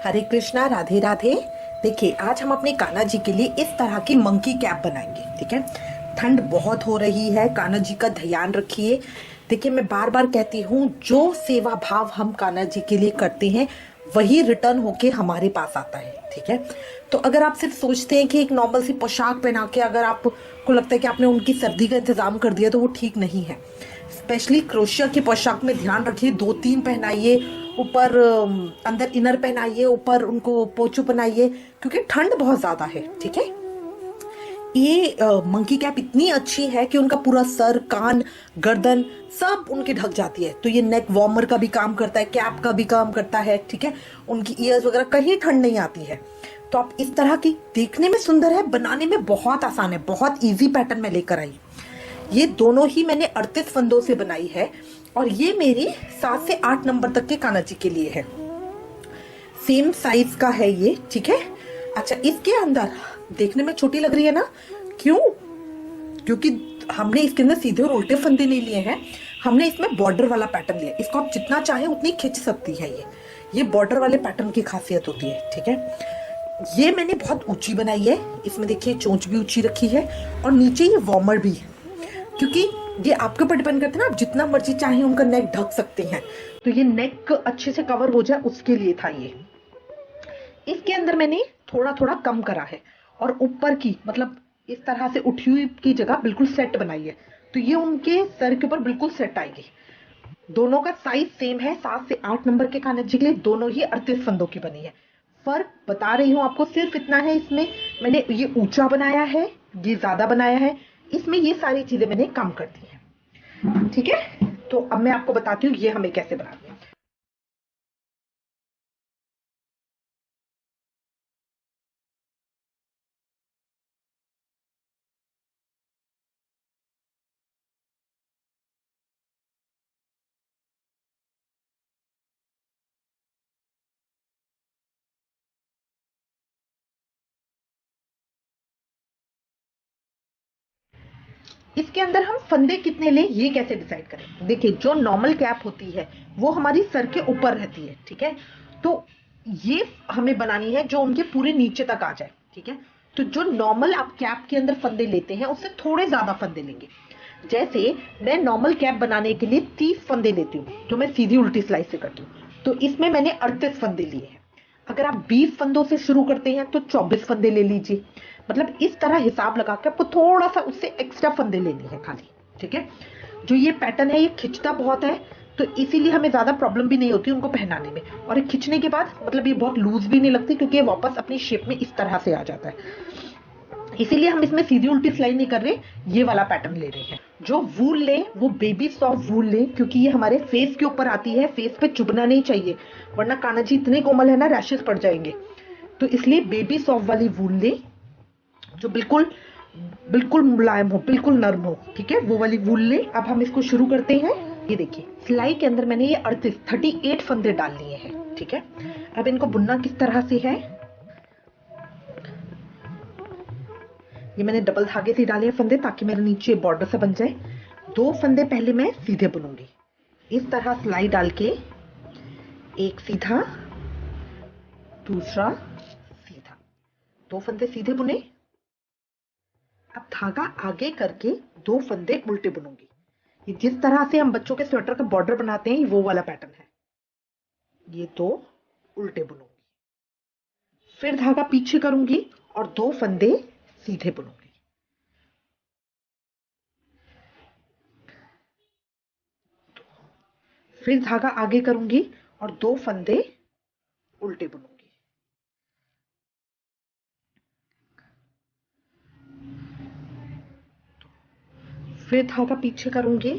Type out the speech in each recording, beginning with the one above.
हरे कृष्णा, राधे राधे। देखिए, आज हम अपने कान्हा जी के लिए इस तरह की मंकी कैप बनाएंगे। ठीक है, ठंड बहुत हो रही है, कान्हा जी का ध्यान रखिए। देखिए, मैं बार बार कहती हूँ, जो सेवा भाव हम कान्हा जी के लिए करते हैं वही रिटर्न होके हमारे पास आता है। ठीक है, तो अगर आप सिर्फ सोचते हैं कि एक नॉर्मल सी पोशाक पहना के अगर आपको लगता है कि आपने उनकी सर्दी का इंतजाम कर दिया, तो वो ठीक नहीं है। स्पेशली क्रोशिया की पोशाक में ध्यान रखिए, 2-3 पहनाइए, ऊपर अंदर इनर पहनाइए, ऊपर उनको पोचू पहनाइए, क्योंकि ठंड बहुत ज्यादा है। ठीक है, ये मंकी कैप इतनी अच्छी है कि उनका पूरा सर, कान, गर्दन सब उनकी ढक जाती है। तो ये नेक वार्मर का भी काम करता है, कैप का भी काम करता है। ठीक है, उनकी ईयर्स वगैरह कहीं ठंड नहीं आती है। तो आप इस तरह की, देखने में सुंदर है, बनाने में बहुत आसान है, बहुत इजी पैटर्न में लेकर आई। ये दोनों ही मैंने 38 फंदों से बनाई है और ये मेरी 7 से 8 नंबर तक के कान्हा जी के लिए है। सेम साइज का है ये। ठीक है, अच्छा, इसके अंदर देखने में छोटी लग रही है ना, क्यों? क्योंकि हमने इसके अंदर सीधे और उल्टे फंदे नहीं लिए हैं, हमने इसमें बॉर्डर वाला पैटर्न लिया। इसको आप जितना चाहे उतनी खिंच सकती है। ये बॉर्डर वाले पैटर्न की खासियत होती है। ठीक है, ये मैंने बहुत ऊंची बनाई है, इसमें देखिए चोंच भी ऊंची रखी है और नीचे ये वार्मर भी है, क्योंकि ये आपके ऊपर डिपेंड करता है ना, आप जितना मर्जी चाहे उनका नेक ढक सकते हैं। तो ये नेक अच्छे से कवर हो जाए उसके लिए था ये। इसके अंदर मैंने थोड़ा थोड़ा कम करा है और ऊपर की, मतलब इस तरह से उठी हुई की जगह बिल्कुल सेट बनाई है, तो ये उनके सर के ऊपर बिल्कुल सेट आएगी। दोनों का साइज सेम है, 7 से 8 नंबर के कान्हा जी के लिए दोनों ही 38 फंदों की बनी है। फर्क बता रही हूँ आपको, सिर्फ इतना है, इसमें मैंने ये ऊंचा बनाया है, ये ज्यादा बनाया है, इसमें ये सारी चीजें मैंने कम कर दी है। ठीक है, तो अब मैं आपको बताती हूँ ये हमें कैसे बनाते हैं। इसके अंदर हम फंदे कितने लें ये कैसे डिसाइड करें? देखिए, जो नॉर्मल कैप होती है वो हमारी सर के ऊपर रहती है। ठीक है, तो ये हमें बनानी है जो उनके पूरे नीचे तक आ जाए। ठीक है, तो जो नॉर्मल आप कैप के अंदर फंदे लेते हैं उससे थोड़े ज्यादा फंदे लेंगे। जैसे मैं नॉर्मल कैप बनाने के लिए 30 फंदे लेती हूँ, जो मैं सीधी उल्टी सिलाई से करती हूँ, तो इसमें मैंने 38 फंदे लिए हैं। अगर आप 20 फंदों से शुरू करते हैं तो 24 फंदे ले लीजिए। मतलब इस तरह हिसाब लगा के आपको थोड़ा सा उससे एक्स्ट्रा फंदे लेने हैं खाली। ठीक है, जो ये पैटर्न है ये खिंचता बहुत है, तो इसीलिए हमें ज्यादा प्रॉब्लम भी नहीं होती उनको पहनाने में, और ये खिंचने के बाद मतलब ये बहुत लूज भी नहीं लगती, क्योंकि ये वापस अपनी शेप में इस तरह से आ जाता है। इसीलिए हम इसमें सीधी उल्टी सिलाई नहीं कर रहे, ये वाला पैटर्न ले रहे हैं। जो वूल ले वो बेबी सॉफ्ट वूल ले, क्योंकि ये हमारे फेस के ऊपर आती है, फेस पे चुभना नहीं चाहिए, वरना कान्हा जी इतने कोमल है ना, रैशेस पड़ जाएंगे। तो इसलिए बेबी सॉफ्ट वाली वूल ले, जो बिल्कुल बिल्कुल मुलायम हो, बिल्कुल नर्म हो। ठीक है, वो वाली वूल ले। अब हम इसको शुरू करते हैं। ये देखिए, सिलाई के अंदर मैंने ये 38 फंदे डाल लिए हैं। ठीक है, अब इनको बुनना किस तरह से है, ये मैंने डबल धागे से डाले हैं फंदे, ताकि मेरे नीचे बॉर्डर से बन जाए। 2 फंदे पहले मैं सीधे बुनूंगी, इस तरह सिलाई डाल के, एक सीधा, दूसरा सीधा, 2 फंदे सीधे बुने। अब धागा आगे करके 2 फंदे उल्टे बुनूंगी। ये जिस तरह से हम बच्चों के स्वेटर का बॉर्डर बनाते हैं, वो वाला पैटर्न है। ये 2 उल्टे बुनूंगी, फिर धागा पीछे करूंगी और 2 फंदे सीधे बुनूंगी। फिर धागा आगे करूंगी और 2 फंदे उल्टे बुनूंगी। फिर धागा पीछे करूंगी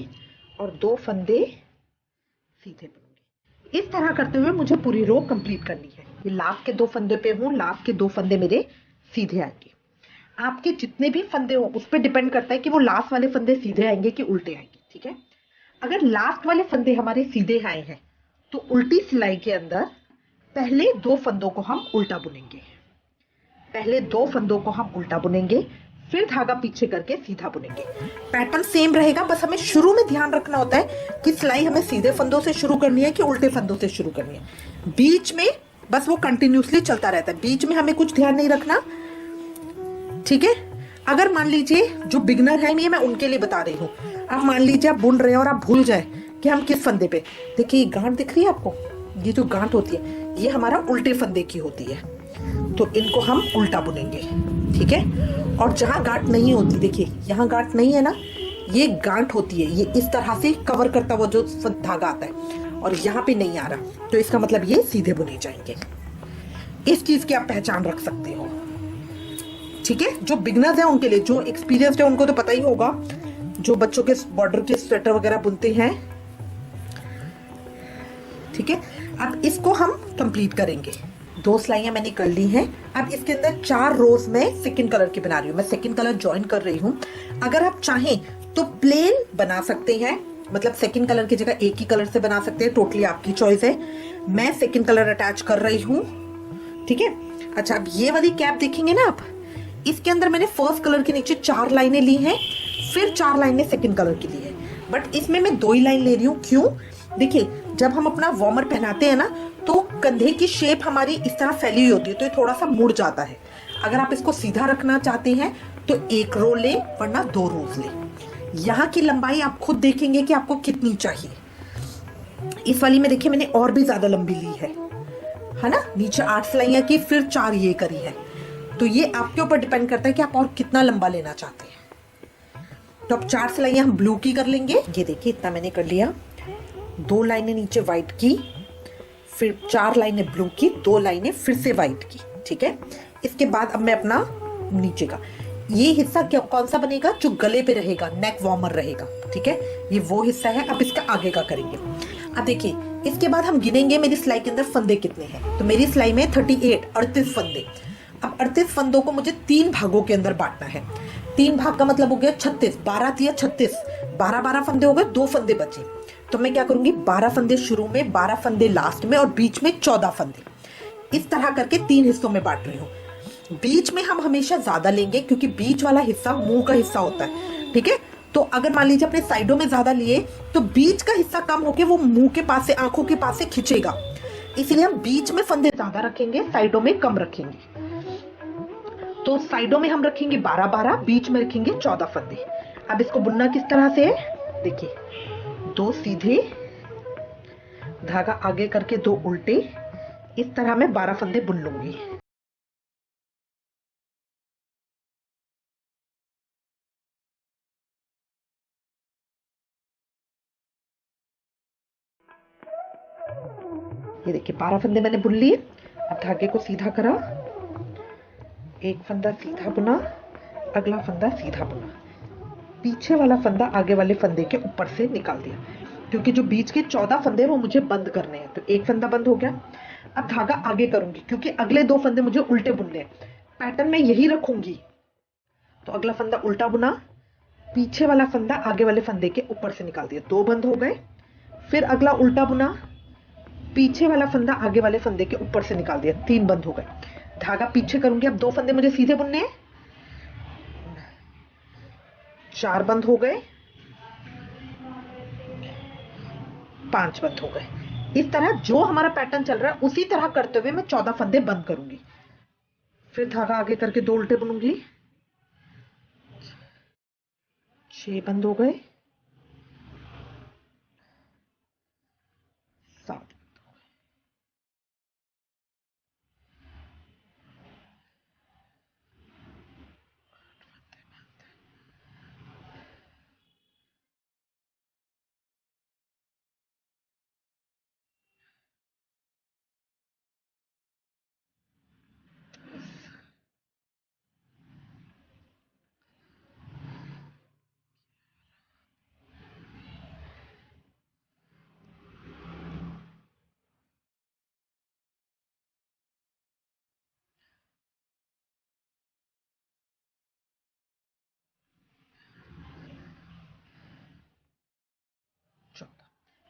और 2 फंदे सीधे बुनूंगी। इस तरह करते हुए मुझे पूरी रो कंप्लीट करनी है। ये लास्ट के 2 फंदे पे हूं, लास्ट के 2 फंदे मेरे सीधे आएंगे। आपके जितने भी फंदे हो उस पर डिपेंड करता है कि वो लास्ट वाले फंदे सीधे आएंगे कि उल्टे आएंगे। ठीक है, अगर लास्ट वाले फंदे हमारे सीधे आए हैं तो उल्टी सिलाई के अंदर पहले 2 फंदों को हम उल्टा बुनेंगे, पहले 2 फंदों को हम उल्टा बुनेंगे, फिर धागा पीछे करके सीधा बुनेंगे। पैटर्न सेम रहेगा, बस हमें शुरू में ध्यान रखना होता है कि सिलाई हमें सीधे फंदों से शुरू करनी है कि उल्टे फंदों से शुरू करनी है। बीच में बस वो कंटिन्यूसली चलता रहता है, बीच में हमें कुछ ध्यान नहीं रखना, ठीक है। अगर मान लीजिए जो बिगनर है, ये मैं उनके लिए बता रही हूँ, आप मान लीजिए आप बुन रहे हैं और आप भूल जाए कि हम किस फंदे पे, देखिए ये गांठ दिख रही है आपको, ये जो गांठ होती है ये हमारा उल्टे फंदे की होती है, तो इनको हम उल्टा बुनेंगे, ठीक है। और जहां गांठ नहीं होती, देखिए यहाँ गांठ नहीं है ना, ये गांठ होती है, ये इस तरह से कवर करता हुआ जो धागा आता है, और यहाँ पे नहीं आ रहा, तो इसका मतलब ये सीधे बुने जाएंगे। इस चीज की आप पहचान रख सकते हो, ठीक है। जो बिगनर्स हैं उनके लिए, जो एक्सपीरियंस्ड है उनको तो पता ही होगा, जो बच्चों के बॉर्डर के स्वेटर वगैरह बुनते हैं, ठीक है। अब इसको हम कंप्लीट करेंगे, 2 सिलाइयां मैंने कर ली हैं। अब इसके अंदर 4 रोज में सेकंड कलर की बना रही हूँ, मैं सेकंड कलर ज्वाइन कर रही हूँ। अगर आप चाहें तो प्लेन बना सकते हैं, मतलब सेकंड कलर की जगह एक ही कलर से बना सकते हैं, टोटली आपकी चॉइस है। मैं सेकंड कलर अटैच कर रही हूँ, ठीक है। अच्छा, अब ये वाली कैप देखेंगे ना आप, इसके अंदर मैंने फर्स्ट कलर के नीचे 4 लाइनें ली हैं, फिर 4 लाइनें सेकंड कलर की ली है, बट इसमें मैं 2 ही लाइन ले रही हूँ। क्यों? देखिए, जब हम अपना वार्मर पहनाते हैं ना, तो कंधे की शेप हमारी इस तरह फैली हुई होती है, तो ये थोड़ा सा मुड़ जाता है। अगर आप इसको सीधा रखना चाहते हैं तो 1 रो ले, वरना 2 रोज ले। यहाँ की लंबाई आप खुद देखेंगे कि आपको कितनी चाहिए। इस वाली में देखिए मैंने और भी ज्यादा लंबी ली है ना, नीचे 8 सिलाइयां की, फिर 4 ये करी है, तो ये आपके ऊपर डिपेंड करता है कि आप और कितना लंबा लेना चाहते हैं। तो अब 4 सिलाइयां हम ब्लू की कर लेंगे, ये देखिए इतना मैंने कर लिया। 2 लाइनें नीचे व्हाइट की, फिर 4 लाइनें ब्लू की, 2 लाइनें फिर से व्हाइट की, ठीक है। इसके बाद अब मैं अपना नीचे का ये हिस्सा कौन सा बनेगा, जो गले पे रहेगा, नेक वार्मर रहेगा, ठीक है, ये वो हिस्सा है। अब इसका आगे का करेंगे। अब देखिए, इसके बाद हम गिनेंगे मेरी सिलाई के अंदर फंदे कितने हैं। तो मेरी सिलाई में 38 फंदे। अब 38 फंदों को मुझे 3 भागों के अंदर बांटना है। 3 भाग का मतलब हो गया 36, 12 या 36, 12 फंदे हो गए, 2 फंदे बचे। तो मैं क्या करूंगी, 12 फंदे शुरू में, 12 फंदे लास्ट में, और बीच में 14 फंदे। इस तरह करके 3 हिस्सों में बांट रही हूँ। बीच में हम हमेशा ज्यादा लेंगे, क्योंकि बीच वाला हिस्सा मुंह का हिस्सा होता है, ठीक है। तो अगर मान लीजिए अपने साइडों में ज्यादा लिए, तो बीच का हिस्सा कम होके वो मुंह के पास से, आंखों के पास से खिंचेगा, इसलिए हम बीच में फंदे ज्यादा रखेंगे, साइडों में कम रखेंगे। तो साइडों में हम रखेंगे 12, बीच में रखेंगे 14 फंदे। अब इसको बुनना किस तरह से है, देखिए, 2 सीधे, धागा आगे करके 2 उल्टे, इस तरह मैं 12 फंदे बुन लूंगी। ये देखिए 12 फंदे मैंने बुन लिए। अब धागे को सीधा करा, एक फंदा सीधा बुना, अगला फंदा सीधा बुना, पीछे वाला फंदा आगे वाले फंदे के ऊपर से निकाल दिया, क्योंकि जो बीच के 14 फंदे वो मुझे बंद करने हैं। तो एक फंदा बंद हो गया। अब धागा आगे करूंगी, क्योंकि अगले 2 फंदे मुझे उल्टे बुनने हैं, पैटर्न में यही रखूंगी। तो अगला फंदा उल्टा बुना, पीछे वाला फंदा आगे वाले फंदे के ऊपर से निकाल दिया, 2 बंद हो गए। फिर अगला उल्टा बुना, पीछे वाला फंदा आगे वाले फंदे के ऊपर से निकाल दिया, 3 बंद हो गए। धागा पीछे करूंगी, अब 2 फंदे मुझे सीधे बुनने हैं, 4 बंद हो गए, 5 बंद हो गए। इस तरह जो हमारा पैटर्न चल रहा है उसी तरह करते हुए मैं 14 फंदे बंद करूंगी। फिर धागा आगे करके 2 उल्टे बुनूंगी, 6 बंद हो गए, 7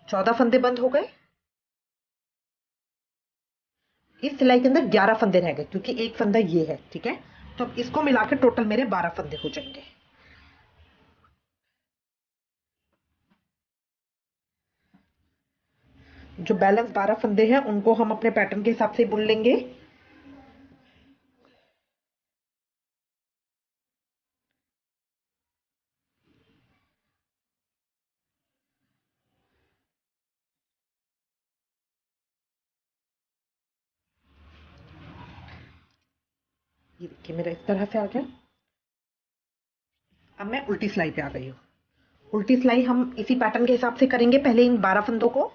14 फंदे बंद हो गए। इस सिलाई के अंदर 11 फंदे रह गए, क्योंकि एक फंदा ये है, ठीक है। तो अब इसको मिलाकर टोटल मेरे 12 फंदे हो जाएंगे। जो बैलेंस 12 फंदे हैं उनको हम अपने पैटर्न के हिसाब से बुन लेंगे। ये देखिए मेरा इस तरह से आ गया। अब मैं उल्टी सिलाई पे आ गई हूँ। उल्टी सिलाई हम इसी पैटर्न के हिसाब से करेंगे, पहले इन 12 फंदों को।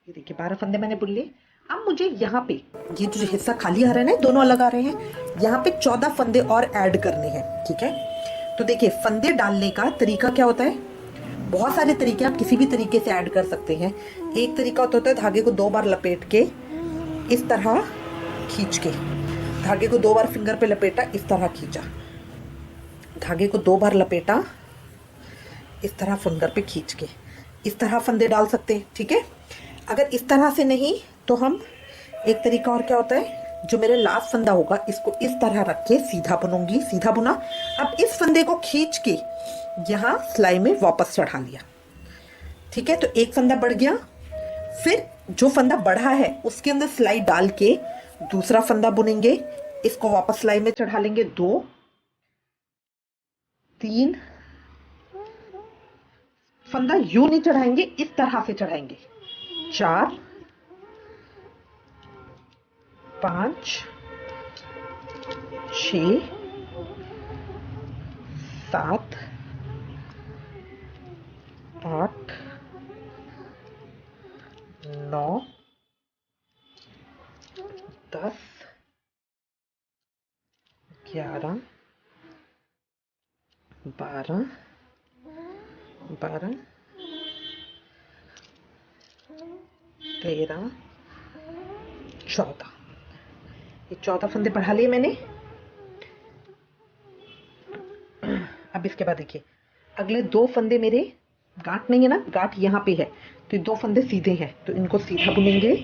ये देखिए 12 फंदे मैंने बुन लिए। अब मुझे यहाँ पे ये जो हिस्सा खाली आ रहा है ना, दोनों अलग आ रहे हैं, यहाँ पे 14 फंदे और ऐड करने हैं। ठीक है, तो देखिए फंदे डालने का तरीका क्या होता है। बहुत सारे तरीके, आप किसी भी तरीके से ऐड कर सकते हैं। एक तरीका होता है धागे को 2 बार लपेट के इस तरह खींच के, धागे को 2 बार फिंगर पे लपेटा, इस तरह खींचा, धागे को 2 बार लपेटा, इस तरह फिंगर पे खींच के इस तरह फंदे डाल सकते हैं। ठीक है, अगर इस तरह से नहीं तो हम एक तरीका और क्या होता है, जो मेरे लास्ट फंदा होगा इसको इस तरह रख के सीधा बुनूंगी, सीधा बुना। अब इस फंदे को खींच के यहाँ सिलाई में वापस चढ़ा लिया। ठीक है, तो एक फंदा बढ़ गया। फिर जो फंदा बढ़ा है उसके अंदर सिलाई डाल के दूसरा फंदा बुनेंगे, इसको वापस सिलाई में चढ़ा लेंगे। 2 3 फंदा यूं नहीं चढ़ाएंगे, इस तरह से चढ़ाएंगे। 4 5 6 7 8 9 10 11 12 13 14। ये 14 फंदे बढ़ा लिए मैंने। अब इसके बाद देखिए अगले 2 फंदे मेरे गांठ नहीं है ना, गांठ यहाँ पे है, तो ये 2 फंदे सीधे हैं, तो इनको सीधा बुनेंगे।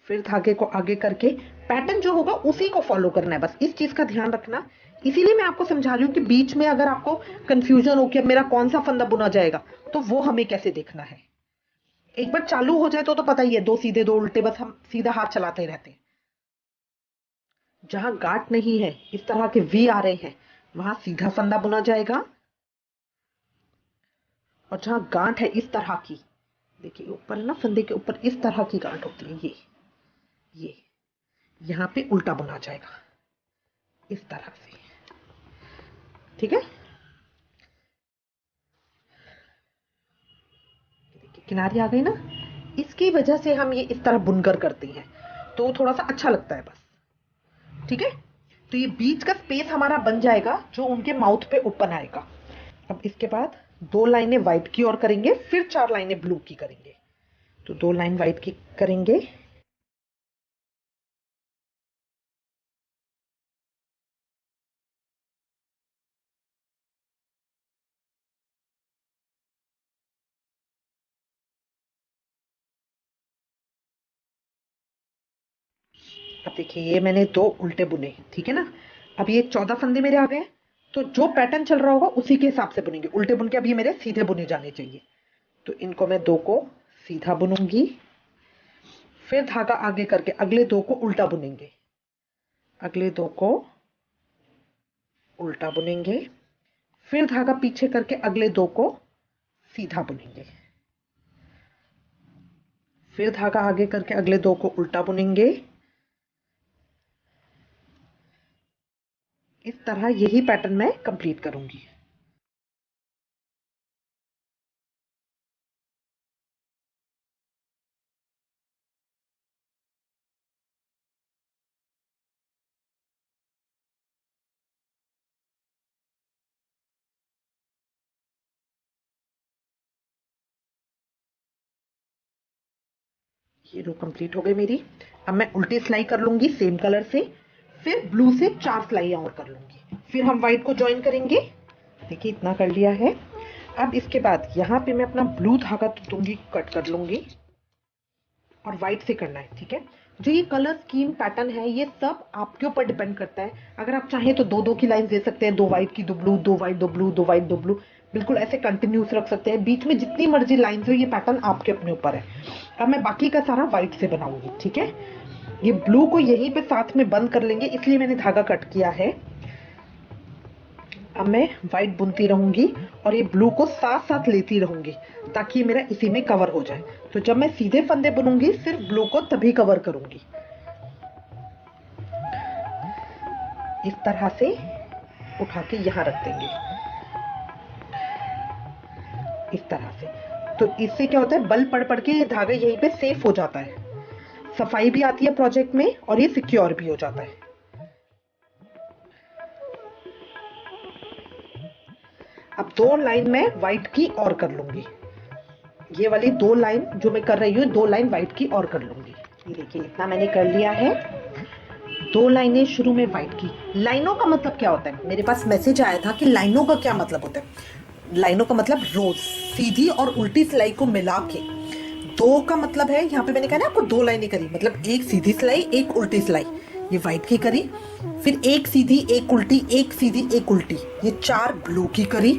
फिर धागे को आगे करके पैटर्न जो होगा उसी को फॉलो करना है, बस इस चीज का ध्यान रखना। इसीलिए मैं आपको समझा रही हूँ कि बीच में अगर आपको कंफ्यूजन हो कि अब मेरा कौन सा फंदा बुना जाएगा, तो वो हमें कैसे देखना है। एक बार चालू हो जाए तो पता ही है, 2 सीधे 2 उल्टे, बस हम सीधा हाथ चलाते रहते हैं। जहां गांठ नहीं है, इस तरह के वी आ रहे हैं, वहां सीधा फंदा बुना जाएगा। और जहां गांठ है इस तरह की, देखिए ऊपर ना फंदे के ऊपर इस तरह की गांठ होती है, ये यहाँ पे उल्टा बुना जाएगा इस तरह से। ठीक है, देखिए किनारे आ गई ना, इसकी वजह से हम ये इस तरह बुनकर करते हैं, तो थोड़ा सा अच्छा लगता है बस। ठीक है, तो ये बीच का स्पेस हमारा बन जाएगा जो उनके माउथ पे ओपन आएगा। अब इसके बाद 2 लाइनें व्हाइट की और करेंगे, फिर 4 लाइनें ब्लू की करेंगे। तो 2 लाइन व्हाइट की करेंगे। अब देखिए ये मैंने 2 उल्टे बुने, ठीक है ना। अब ये 14 फंदे मेरे आ गए, तो जो पैटर्न चल रहा होगा उसी के हिसाब से बुनेंगे। उल्टे बुन के अब ये मेरे सीधे बुने जाने चाहिए, तो इनको मैं 2 को सीधा बुनूंगी, फिर धागा आगे करके अगले 2 को उल्टा बुनेंगे, अगले 2 को उल्टा बुनेंगे, फिर धागा पीछे करके अगले 2 को सीधा बुनेंगे, फिर धागा आगे करके अगले 2 को उल्टा बुनेंगे। इस तरह यही पैटर्न मैं कंप्लीट करूंगी। ये रो कंप्लीट हो गई मेरी। अब मैं उल्टी सिलाई कर लूंगी सेम कलर से, फिर ब्लू से 4 सिलाई और कर लूंगी, फिर हम व्हाइट को ज्वाइन करेंगे। देखिए इतना कर लिया है। अब इसके बाद यहाँ पे मैं अपना ब्लू धागा दूंगी, कट कर लूंगी और व्हाइट से करना है, ठीक है। जो ये कलर स्कीम पैटर्न है ये सब आपके ऊपर डिपेंड करता है। अगर आप चाहें तो 2-2 की लाइन दे सकते हैं, 2 व्हाइट की, 2 blue, 2 white, 2 blue, 2 white, 2 blue, बिल्कुल ऐसे कंटिन्यूस रख सकते हैं। बीच में जितनी मर्जी लाइन हो, ये पैटर्न आपके अपने ऊपर है। अब मैं बाकी का सारा व्हाइट से बनाऊंगी, ठीक है। ये ब्लू को यहीं पे साथ में बंद कर लेंगे, इसलिए मैंने धागा कट किया है। अब मैं व्हाइट बुनती रहूंगी और ये ब्लू को साथ साथ लेती रहूंगी ताकि ये मेरा इसी में कवर हो जाए। तो जब मैं सीधे फंदे बुनूंगी सिर्फ ब्लू को तभी कवर करूंगी, इस तरह से उठा के यहां रख देंगे, इस तरह से। तो इससे क्या होता है, बल पड़ पड़ के ये धागा यहीं पे सेफ हो जाता है, सफाई भी आती है प्रोजेक्ट में और ये सिक्योर भी हो जाता है। अब 2 लाइन मैं व्हाइट की और कर लूंगी, ये वाली 2 लाइन जो मैं कर रही हूँ, 2 लाइन व्हाइट की और कर लूंगी। ये देखिए इतना मैंने कर लिया है। 2 लाइनें शुरू में व्हाइट की। लाइनों का मतलब क्या होता है, मेरे पास मैसेज आया था कि लाइनों का क्या मतलब होता है। लाइनों का मतलब रोज, सीधी और उल्टी सिलाई को मिला के 2 का मतलब है, यहाँ पे मैंने कहा ना आपको 2 लाइनें करी, मतलब एक सीधी सिलाई एक उल्टी सिलाई, ये व्हाइट की करी, फिर एक सीधी एक उल्टी, एक सीधी एक उल्टी, ये 4 ब्लू की करी,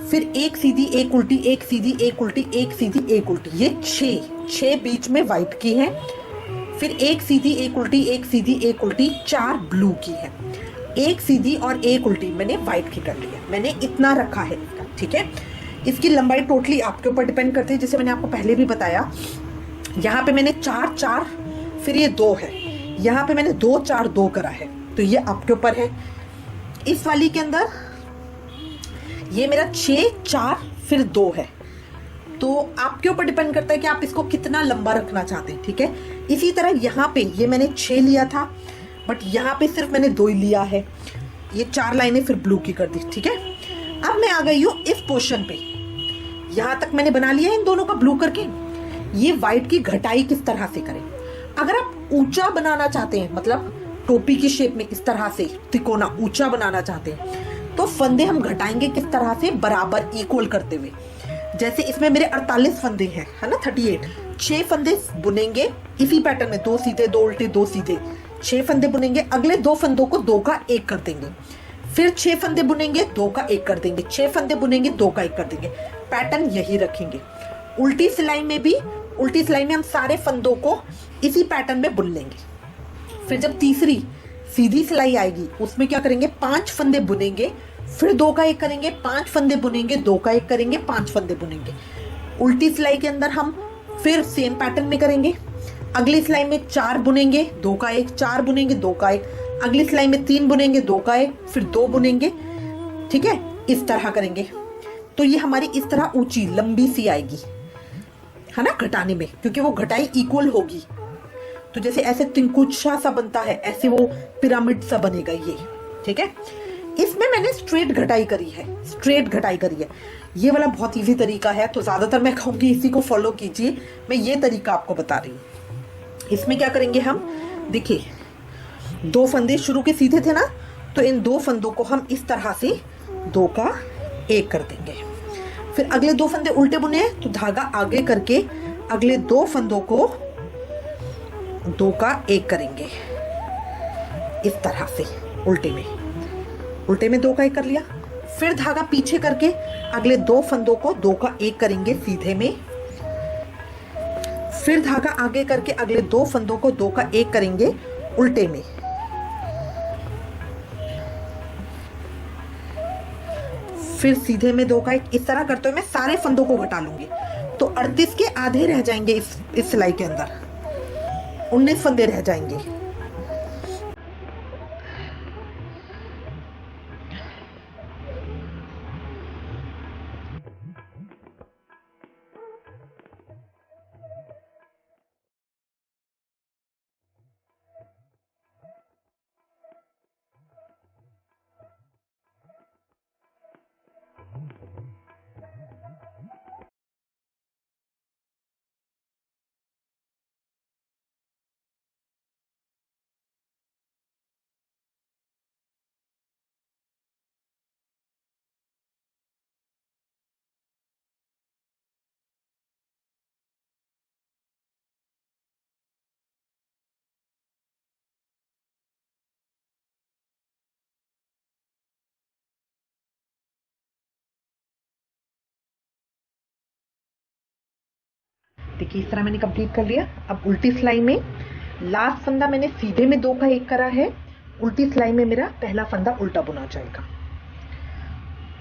फिर एक सीधी एक उल्टी, एक सीधी एक उल्टी, एक सीधी एक उल्टी, ये 6 बीच में व्हाइट की है, फिर एक सीधी एक उल्टी, एक सीधी एक उल्टी, 4 ब्लू की है, एक सीधी और एक उल्टी मैंने व्हाइट की कर ली है। मैंने इतना रखा है इसका, ठीक है। इसकी लंबाई टोटली आपके ऊपर डिपेंड करती है, जैसे मैंने आपको पहले भी बताया। यहाँ पे मैंने 4-4, फिर ये 2 है, यहाँ पे मैंने 2-4-2 करा है, तो ये आपके ऊपर है। इस वाली के अंदर ये मेरा 6-4 फिर 2 है, तो आपके ऊपर डिपेंड करता है कि आप इसको कितना लंबा रखना चाहते हैं, ठीक है। इसी तरह यहाँ पे ये मैंने 6 लिया था, बट यहाँ पे सिर्फ मैंने 2 ही लिया है, ये 4 लाइनें फिर ब्लू की कर दी, ठीक है। अब मैं आ गई हूँ इस पोर्शन पे, यहाँ तक मैंने बना लिया है इन दोनों का ब्लू करके। ये व्हाइट की घटाई किस तरह से करें, अगर आप ऊंचा बनाना चाहते हैं, मतलब टोपी की शेप में इस तरह से तिकोना ऊंचा बनाना चाहते हैं, तो फंदे हम घटाएंगे किस तरह से, बराबर इक्वल करते हुए। जैसे इसमें मेरे 48 फंदे हैं, है ना, 38, 6 फंदे बुनेंगे इसी पैटर्न में, 2 सीधे 2 उल्टे 2 सीधे, 6 फंदे बुनेंगे, अगले 2 फंदों को 2 का 1 कर देंगे, फिर 6 फंदे बुनेंगे 2 का 1 कर देंगे, 6 फंदे बुनेंगे 2 का 1 कर देंगे। पैटर्न यही रखेंगे। उल्टी सिलाई में भी, उल्टी सिलाई में हम सारे फंदों को इसी पैटर्न में बुन लेंगे। फिर जब तीसरी सीधी सिलाई आएगी उसमें क्या करेंगे, 5 फंदे बुनेंगे, फिर 2 का 1 करेंगे, 5 फंदे बुनेंगे, 2 का 1 करेंगे, 5 फंदे बुनेंगे। उल्टी सिलाई के अंदर हम फिर सेम पैटर्न में करेंगे। अगली सिलाई में 4 बुनेंगे, 2 का 1, 4 बुनेंगे, 2 का 1, अगली सिलाई में 3 बुनेंगे, 2 का 1, फिर 2 बुनेंगे, ठीक है, इस तरह करेंगे। तो ये हमारी इस तरह ऊंची लंबी सी आएगी, है ना, घटाने में, क्योंकि वो घटाई इक्वल होगी। तो जैसे ऐसे तिंकुचा सा बनता है, ऐसे वो पिरामिड सा बनेगा ये, ठीक है। इसमें मैंने स्ट्रेट घटाई करी है, स्ट्रेट घटाई करी है। ये वाला बहुत इजी तरीका है, तो ज्यादातर मैं कहूंगी इसी को फॉलो कीजिए। मैं ये तरीका आपको बता रही हूँ। इसमें क्या करेंगे हम, देखिए 2 फंदे शुरू के सीधे थे ना, तो इन 2 फंदों को हम इस तरह से 2 का 1 कर देंगे। फिर अगले 2 फंदे उल्टे बुने तो धागा आगे करके अगले 2 फंदों को 2 का 1 करेंगे, इस तरह से उल्टे में, उल्टे में 2 का 1 कर लिया। फिर धागा पीछे करके अगले 2 फंदों को 2 का 1 करेंगे सीधे में, फिर धागा आगे करके अगले 2 फंदों को 2 का 1 करेंगे उल्टे में, फिर सीधे में 2 का 1, इस तरह करते हुए मैं सारे फंदों को घटा लूंगी। तो 38 के आधे रह जाएंगे इस सिलाई के अंदर, 19 फंदे रह जाएंगे। देखिए इस तरह मैंने कंप्लीट कर लिया। अब उल्टी सिलाई में लास्ट फंदा मैंने सीधे में 2 का 1 करा है, उल्टी सिलाई में मेरा पहला फंदा उल्टा बुना जाएगा।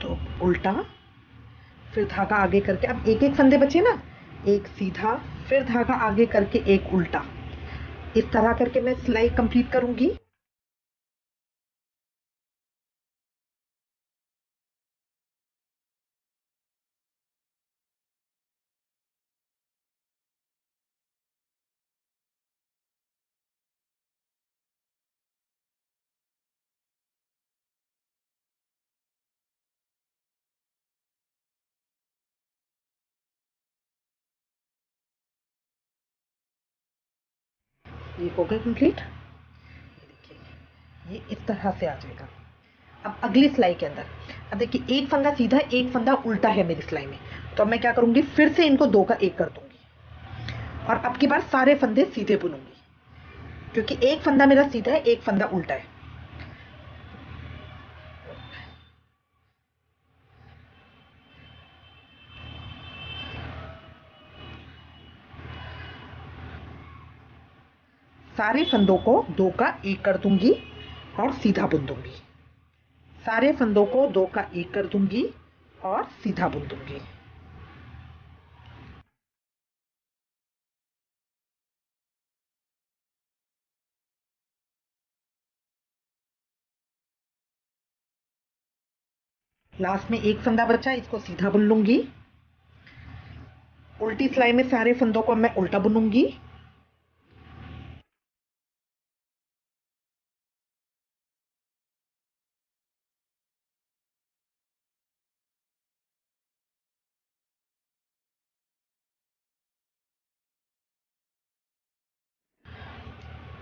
तो उल्टा, फिर धागा आगे करके, अब एक एक फंदे बचे ना, एक सीधा, फिर धागा आगे करके एक उल्टा, इस तरह करके मैं सिलाई कंप्लीट करूंगी। ये हो गया कंप्लीट। ये इस तरह से आ जाएगा। अब अगली सिलाई के अंदर, अब देखिए एक फंदा सीधा, एक फंदा उल्टा है मेरी सिलाई में, तो अब मैं क्या करूंगी, फिर से इनको 2 का 1 कर दूंगी और अब की बार सारे फंदे सीधे बुनूंगी, क्योंकि एक फंदा मेरा सीधा है, एक फंदा उल्टा है। सारे फंदों को 2 का 1 कर दूंगी और सीधा बुन दूंगी। सारे फंदों को 2 का 1 कर दूंगी और सीधा बुन दूंगी। लास्ट में एक फंदा बचा, इसको सीधा बुन लूंगी। उल्टी सिलाई में सारे फंदों को मैं उल्टा बुनूंगी।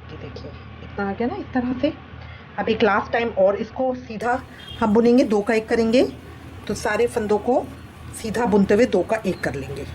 ये देखिए इतना आ गया ना, इस तरह से। अब एक लास्ट टाइम और इसको सीधा हम बुनेंगे, 2 का 1 करेंगे, तो सारे फंदों को सीधा बुनते हुए 2 का 1 कर लेंगे।